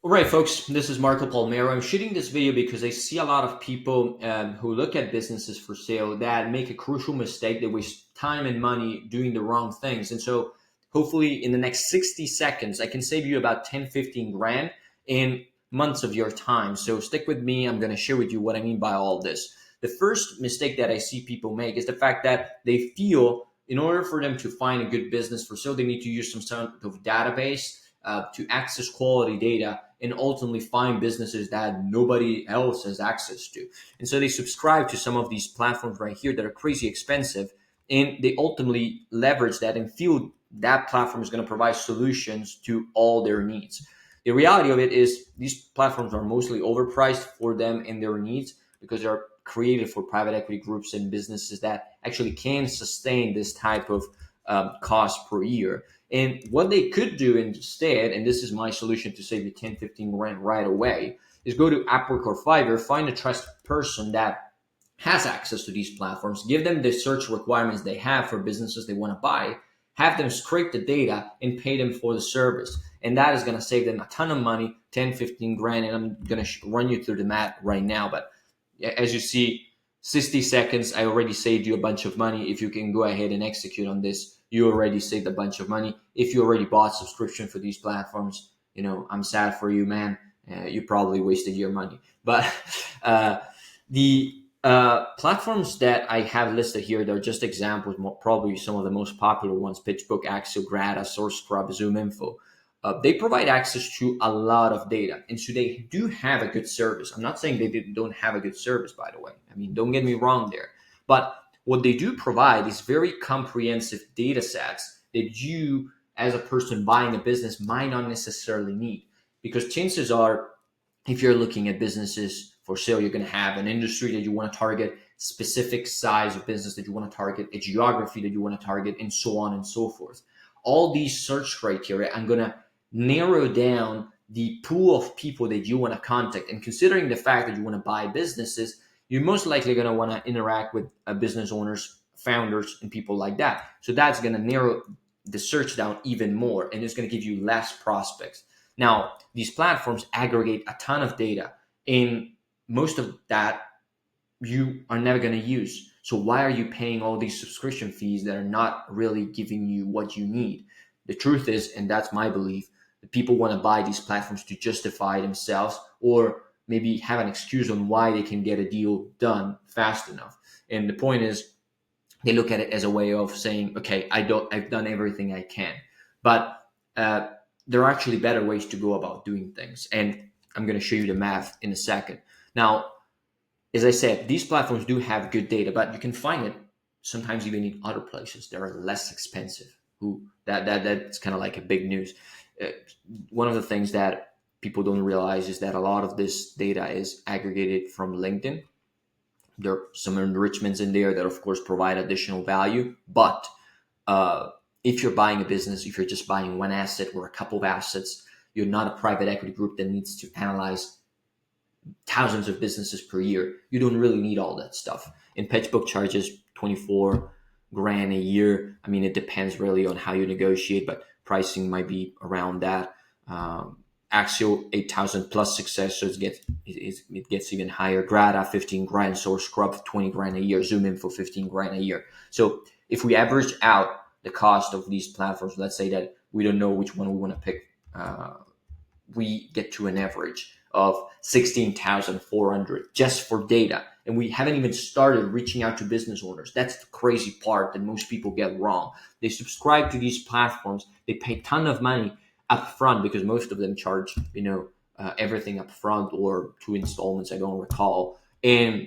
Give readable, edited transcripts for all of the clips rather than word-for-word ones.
All right, folks, this is Marco Palmero. I'm shooting this video because I see a lot of people who look at businesses for sale that make a crucial mistake. They waste time and money doing the wrong things. And so hopefully in the next 60 seconds, I can save you about 10, 15 grand in months of your time. So stick with me. I'm going to share with you what I mean by all this. The first mistake that I see people make is the fact that they feel in order for them to find a good business for sale, they need to use some sort of database to access quality data and ultimately find businesses that nobody else has access to. And so they subscribe to some of these platforms right here that are crazy expensive, and they ultimately leverage that and feel that platform is going to provide solutions to all their needs. The reality of it is these platforms are mostly overpriced for them and their needs because they're created for private equity groups and businesses that actually can sustain this type of cost per year. And what they could do instead, and this is my solution to save you 10, 15 grand right away, is go to Upwork or Fiverr, find a trusted person that has access to these platforms, give them the search requirements they have for businesses they want to buy, have them scrape the data and pay them for the service. And that is going to save them a ton of money, 10, 15 grand. And I'm going to run you through the math right now. But as you see, 60 seconds, I already saved you a bunch of money. If you can go ahead and execute on this, you already saved a bunch of money. If you already bought subscription for these platforms, I'm sad for you, man. You probably wasted your money. But the platforms that I have listed here, they're just examples, probably some of the most popular ones: PitchBook, Axio, Grata, SourceScrub, ZoomInfo. They provide access to a lot of data. And so they do have a good service. I'm not saying they don't have a good service, by the way. I mean, don't get me wrong there. But what they do provide is very comprehensive data sets that you, as a person buying a business, might not necessarily need. Because chances are, if you're looking at businesses for sale, you're going to have an industry that you want to target, specific size of business that you want to target, a geography that you want to target, and so on and so forth. All these search criteria, I'm going to narrow down the pool of people that you want to contact. And considering the fact that you want to buy businesses, you're most likely going to want to interact with business owners, founders, and people like that. So that's going to narrow the search down even more, and it's going to give you less prospects. Now, these platforms aggregate a ton of data, and most of that you are never going to use. So why are you paying all these subscription fees that are not really giving you what you need? The truth is, and that's my belief, that people want to buy these platforms to justify themselves, or maybe have an excuse on why they can get a deal done fast enough. And the point is, they look at it as a way of saying, okay, I've done everything I can. But there are actually better ways to go about doing things. And I'm going to show you the math in a second. Now, as I said, these platforms do have good data, but you can find it sometimes even in other places that are less expensive. That's kind of like a big news. One of the things that people don't realize is that a lot of this data is aggregated from LinkedIn. There are some enrichments in there that, of course, provide additional value. But if you're buying a business, if you're just buying one asset or a couple of assets, you're not a private equity group that needs to analyze thousands of businesses per year. You don't really need all that stuff. And PitchBook charges 24 grand a year. I mean, it depends really on how you negotiate, but pricing might be around that. Axio 8,000 plus success, so it gets even higher. Grata 15 grand, SourceScrub 20 grand a year, ZoomInfo 15 grand a year. So if we average out the cost of these platforms, let's say that we don't know which one we want to pick, we get to an average of 16,400 just for data. And we haven't even started reaching out to business owners. That's the crazy part that most people get wrong. They subscribe to these platforms. They pay a ton of money up front because most of them charge, everything up front or 2 installments, I don't recall. And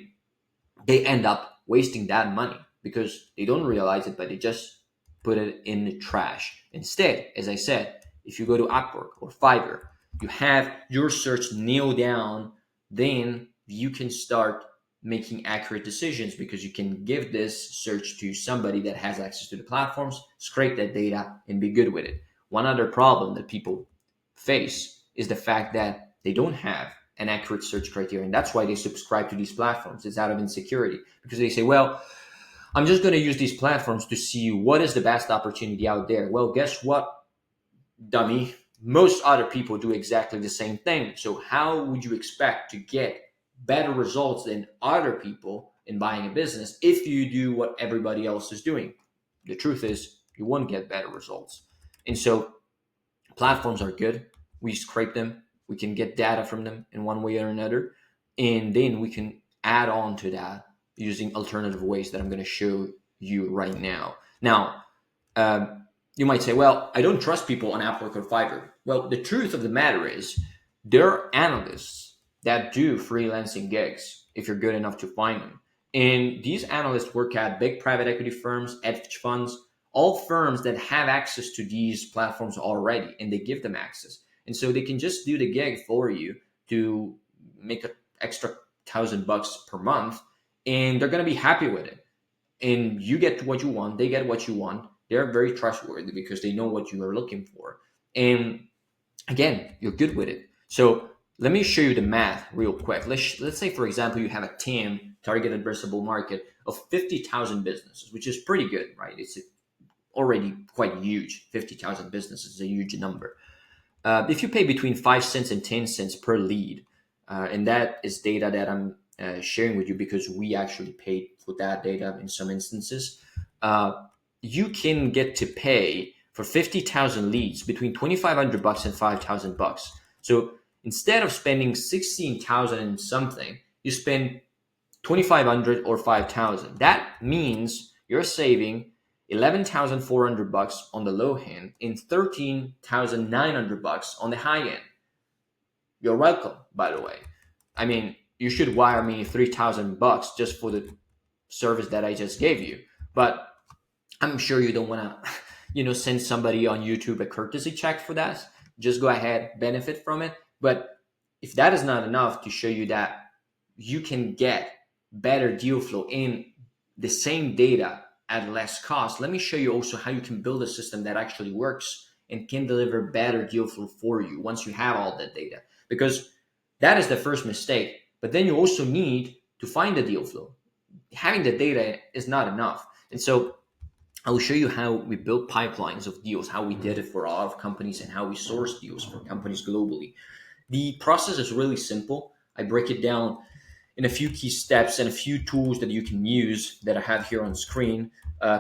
they end up wasting that money because they don't realize it, but they just put it in the trash. Instead, as I said, if you go to Upwork or Fiverr, you have your search nailed down, then you can start making accurate decisions because you can give this search to somebody that has access to the platforms, scrape that data, and be good with it. One other problem that people face is the fact that they don't have an accurate search criteria, and that's why they subscribe to these platforms. It's out of insecurity because they say, well, I'm just going to use these platforms to see what is the best opportunity out there. Well, guess what, dummy? most other people do exactly the same thing. So how would you expect to get better results than other people in buying a business if you do what everybody else is doing? The truth is, you won't get better results. And so platforms are good. We scrape them. We can get data from them in one way or another. And then we can add on to that using alternative ways that I'm going to show you right now. Now, you might say, well, I don't trust people on Upwork or Fiverr. Well, the truth of the matter is there are analysts that do freelancing gigs if you're good enough to find them. And these analysts work at big private equity firms, hedge funds, all firms that have access to these platforms already, and they give them access. And so they can just do the gig for you to make an extra $1,000 per month, and they're going to be happy with it. And you get what you want, they get what you want. They're very trustworthy because they know what you are looking for. And again, you're good with it. So let me show you the math real quick. Let's say, for example, you have a TAM, target addressable market, of 50,000 businesses, which is pretty good, right? It's already quite huge. 50,000 businesses is a huge number. If you pay between 5 cents and 10 cents per lead, and that is data that I'm sharing with you because we actually paid for that data in some instances, you can get to pay for 50,000 leads between $2,500 and $5,000. So instead of spending 16,000 and something, you spend 2,500 or 5,000. That means you're saving $11,400 on the low end and $13,900 on the high end. You're welcome, by the way. I mean, you should wire me $3,000 just for the service that I just gave you. But I'm sure you don't want to, send somebody on YouTube a courtesy check for that. Just go ahead, benefit from it. But if that is not enough to show you that you can get better deal flow in the same data at less cost, let me show you also how you can build a system that actually works and can deliver better deal flow for you once you have all that data. Because that is the first mistake. But then you also need to find the deal flow. Having the data is not enough. And so I will show you how we built pipelines of deals, how we did it for a lot of companies, and how we source deals for companies globally. The process is really simple. I break it down in a few key steps and a few tools that you can use that I have here on screen.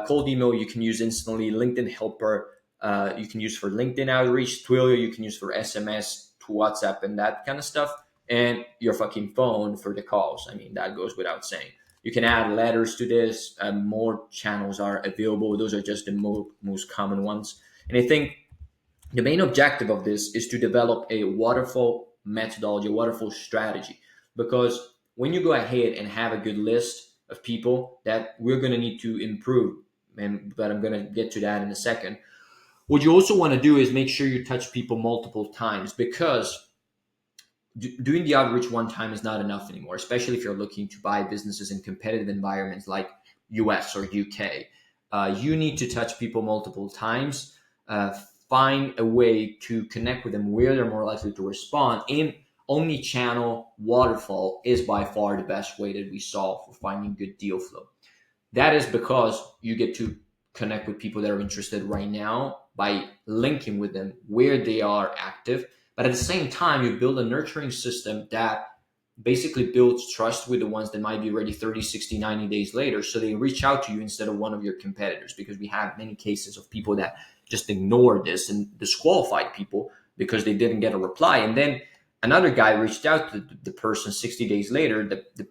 Cold email you can use instantly. LinkedIn Helper you can use for LinkedIn outreach. Twilio you can use for SMS to WhatsApp and that kind of stuff. And your fucking phone for the calls. I mean, that goes without saying. You can add letters to this. More channels are available. Those are just the most common ones. And I think the main objective of this is to develop a waterfall methodology, a waterfall strategy. Because when you go ahead and have a good list of people that we're going to need to improve, but I'm going to get to that in a second, what you also want to do is make sure you touch people multiple times, because doing the outreach one time is not enough anymore, especially if you're looking to buy businesses in competitive environments like US or UK. You need to touch people multiple times, find a way to connect with them where they're more likely to respond. And omni-channel waterfall is by far the best way that we saw for finding good deal flow. That is because you get to connect with people that are interested right now by linking with them where they are active. But at the same time, you build a nurturing system that basically builds trust with the ones that might be ready 30, 60, 90 days later. So they reach out to you instead of one of your competitors, because we have many cases of people that just ignored this and disqualified people because they didn't get a reply. And then another guy reached out to the person 60 days later. The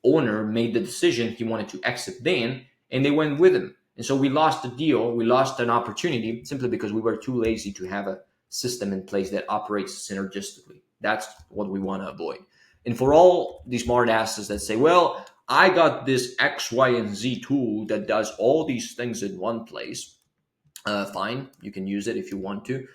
owner made the decision he wanted to exit then, and they went with him. And so we lost the deal. We lost an opportunity simply because we were too lazy to have a system in place that operates synergistically. That's what we want to avoid. And for all these smart asses that say, well, I got this X, Y, and Z tool that does all these things in one place, fine, you can use it if you want to.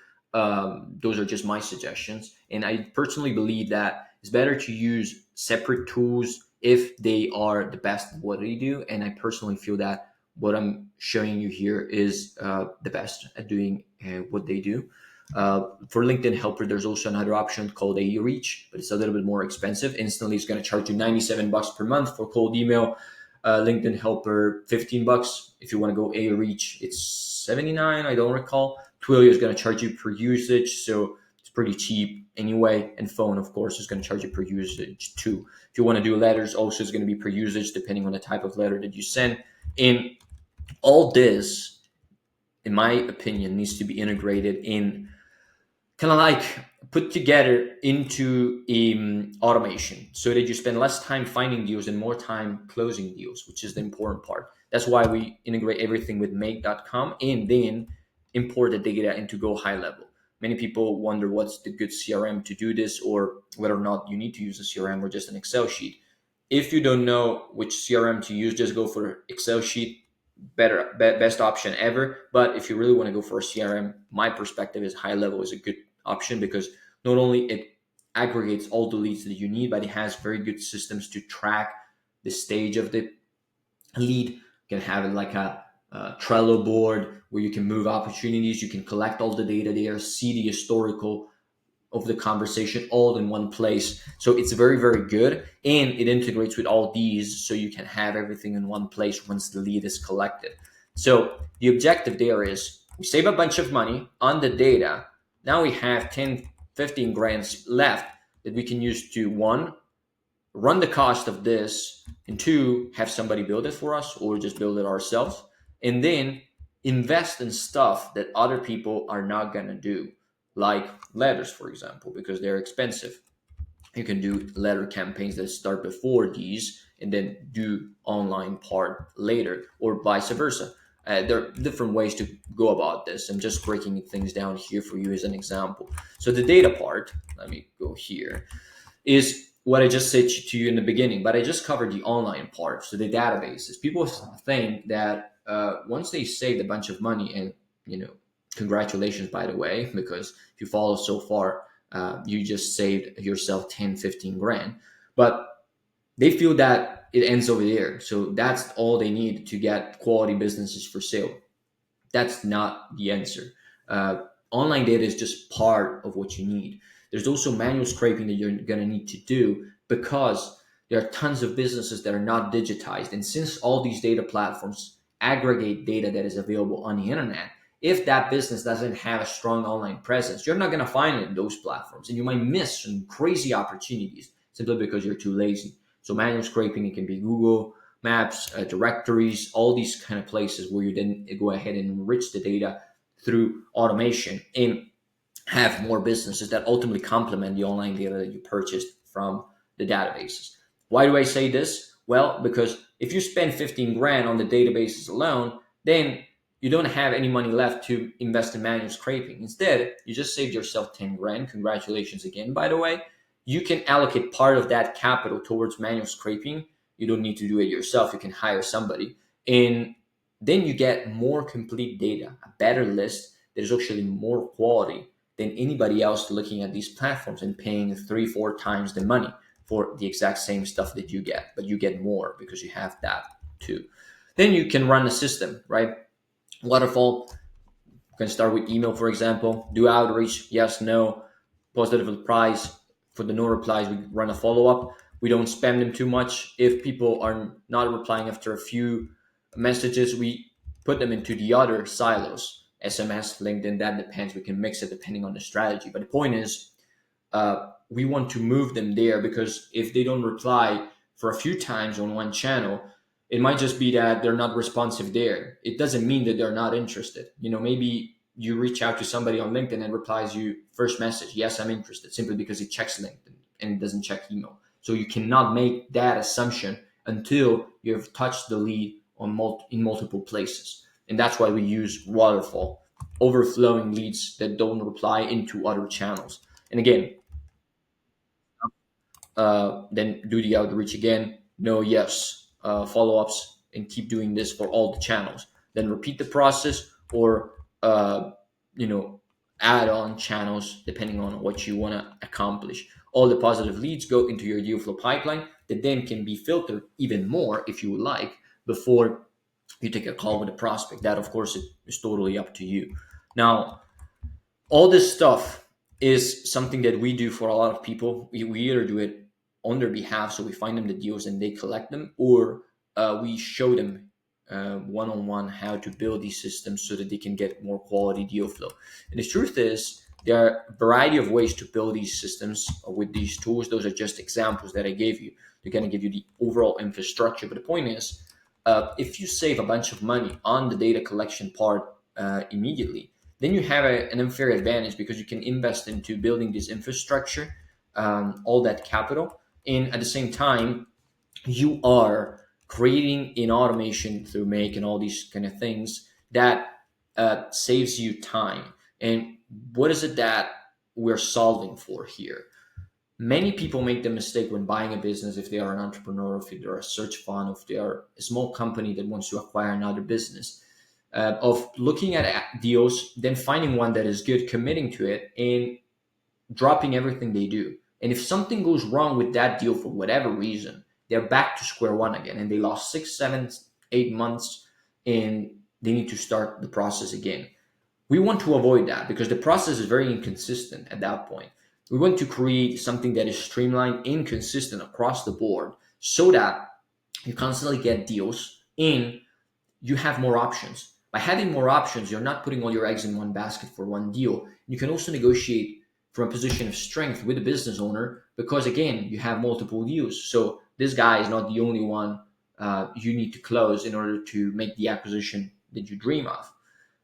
Those are just my suggestions. And I personally believe that it's better to use separate tools if they are the best at what they do. And I personally feel that what I'm showing you here is the best at doing what they do. For LinkedIn Helper, there's also another option called a reach, but it's a little bit more expensive. Instantly, it's going to charge you $97 per month for cold email. LinkedIn Helper, $15. If you want to go a reach, it's $79. I don't recall. Twilio is going to charge you per usage, so it's pretty cheap anyway. And phone, of course, is going to charge you per usage too. If you want to do letters, also is going to be per usage depending on the type of letter that you send. And all this, in my opinion, needs to be integrated in, kind of like put together into automation, so that you spend less time finding deals and more time closing deals, which is the important part. That's why we integrate everything with make.com and then import the data into Go High Level. Many people wonder what's the good CRM to do this, or whether or not you need to use a CRM or just an Excel sheet. If you don't know which CRM to use, just go for Excel sheet. Best option ever. But if you really want to go for a CRM, my perspective is High Level is a good option, because not only it aggregates all the leads that you need, but it has very good systems to track the stage of the lead. You can have it like a Trello board where you can move opportunities. You can collect all the data there, see the historical of the conversation all in one place. So it's very, very good. And it integrates with all these, so you can have everything in one place once the lead is collected. So the objective there is we save a bunch of money on the data. Now we have 10, 15 grand left that we can use to, one, run the cost of this, and two, have somebody build it for us or just build it ourselves, and then invest in stuff that other people are not going to do, like letters, for example, because they're expensive. You can do letter campaigns that start before these and then do online part later, or vice versa. There are different ways to go about this. I'm just breaking things down here for you as an example. So the data part, let me go here, is what I just said to you in the beginning, but I just covered the online part. So the databases. People think that once they saved a bunch of money, and congratulations, by the way, because if you follow so far, you just saved yourself 10, 15 grand. But they feel that it ends over there. So that's all they need to get quality businesses for sale. That's not the answer. Online data is just part of what you need. There's also manual scraping that you're going to need to do, because there are tons of businesses that are not digitized. And since all these data platforms aggregate data that is available on the internet, if that business doesn't have a strong online presence, you're not going to find it in those platforms. And you might miss some crazy opportunities simply because you're too lazy. So manual scraping, it can be Google Maps, directories, all these kind of places where you then go ahead and enrich the data through automation and have more businesses that ultimately complement the online data that you purchased from the databases. Why do I say this? Well, because if you spend 15 grand on the databases alone, then you don't have any money left to invest in manual scraping. Instead, you just saved yourself 10 grand. Congratulations again, by the way. You can allocate part of that capital towards manual scraping. You don't need to do it yourself. You can hire somebody. And then you get more complete data, a better list that is actually more quality than anybody else looking at these platforms and paying 3-4 times the money for the exact same stuff that you get, but you get more because you have that too. Then you can run a system, right? Waterfall, you can start with email, for example, do outreach, yes, no, positive replies. For the no replies, we run a follow-up. We don't spam them too much. If people are not replying after a few messages, we put them into the other silos, SMS, LinkedIn, that depends. We can mix it depending on the strategy. But the point is, we want to move them there, because if they don't reply for a few times on one channel, it might just be that they're not responsive there. It doesn't mean that they're not interested. Maybe you reach out to somebody on LinkedIn and replies you first message, yes, I'm interested, simply because it checks LinkedIn and it doesn't check email. So you cannot make that assumption until you've touched the lead in multiple places. And that's why we use waterfall, overflowing leads that don't reply into other channels. And again, then do the outreach again, no, yes, follow-ups, and keep doing this for all the channels. Then repeat the process, or add on channels depending on what you want to accomplish. All the positive leads go into your DealFlow pipeline that then can be filtered even more if you would like before you take a call with a prospect. That, of course, is totally up to you. Now, all this stuff is something that we do for a lot of people. We either do it on their behalf, so we find them the deals and they collect them, or we show them one-on-one how to build these systems so that they can get more quality deal flow. And the truth is, there are a variety of ways to build these systems with these tools. Those are just examples that I gave you to kind of give you the overall infrastructure. But the point is, if you save a bunch of money on the data collection part immediately, then you have an unfair advantage because you can invest into building this infrastructure, all that capital, and at the same time, you are creating an automation through Make and all these kind of things that saves you time. And what is it that we're solving for here? Many people make the mistake when buying a business, if they are an entrepreneur, if they're a search fund, if they are a small company that wants to acquire another business, of looking at deals, then finding one that is good, committing to it, and dropping everything they do. And if something goes wrong with that deal for whatever reason, they're back to square one again, and they lost 6, 7, 8 months, and they need to start the process again. We want to avoid that because the process is very inconsistent at that point. We want to create something that is streamlined and consistent across the board so that you constantly get deals and you have more options. By having more options, you're not putting all your eggs in one basket for one deal. You can also negotiate from a position of strength with the business owner because, again, you have multiple deals. So this guy is not the only one you need to close in order to make the acquisition that you dream of.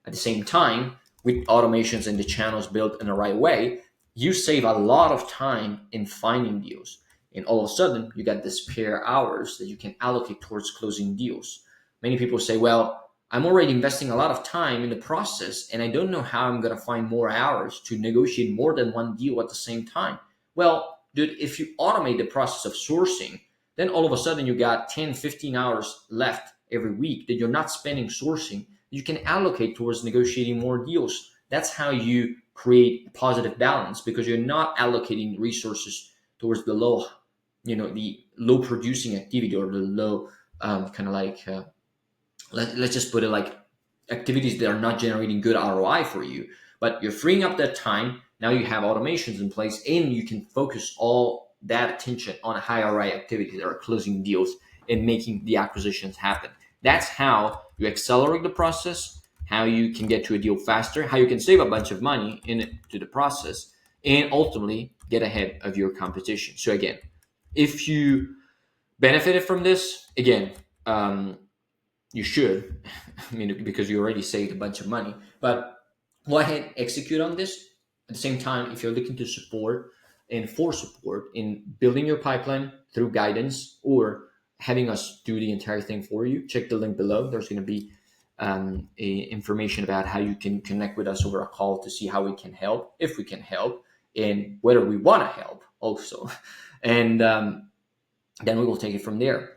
At the same time, with automations and the channels built in the right way, you save a lot of time in finding deals. And all of a sudden, you got this spare hours that you can allocate towards closing deals. Many people say, well, I'm already investing a lot of time in the process, and I don't know how I'm going to find more hours to negotiate more than one deal at the same time. Well, dude, if you automate the process of sourcing, then all of a sudden you got 10, 15 hours left every week that you're not spending sourcing. You can allocate towards negotiating more deals. That's how you create a positive balance because you're not allocating resources towards the low, the low producing activity or the low kind of like, let's just put it like activities that are not generating good ROI for you. But you're freeing up that time. Now you have automations in place and you can focus all that attention on high ROI activities that are closing deals and making the acquisitions happen. That's how you accelerate the process, how you can get to a deal faster, how you can save a bunch of money into the process, and ultimately get ahead of your competition. So again, if you benefited from this, again, you should, because you already saved a bunch of money, but go ahead, execute on this. At the same time, if you're looking to support and for support in building your pipeline through guidance or having us do the entire thing for you, check the link below. There's going to be information about how you can connect with us over a call to see how we can help, if we can help, and whether we want to help also. And then we will take it from there.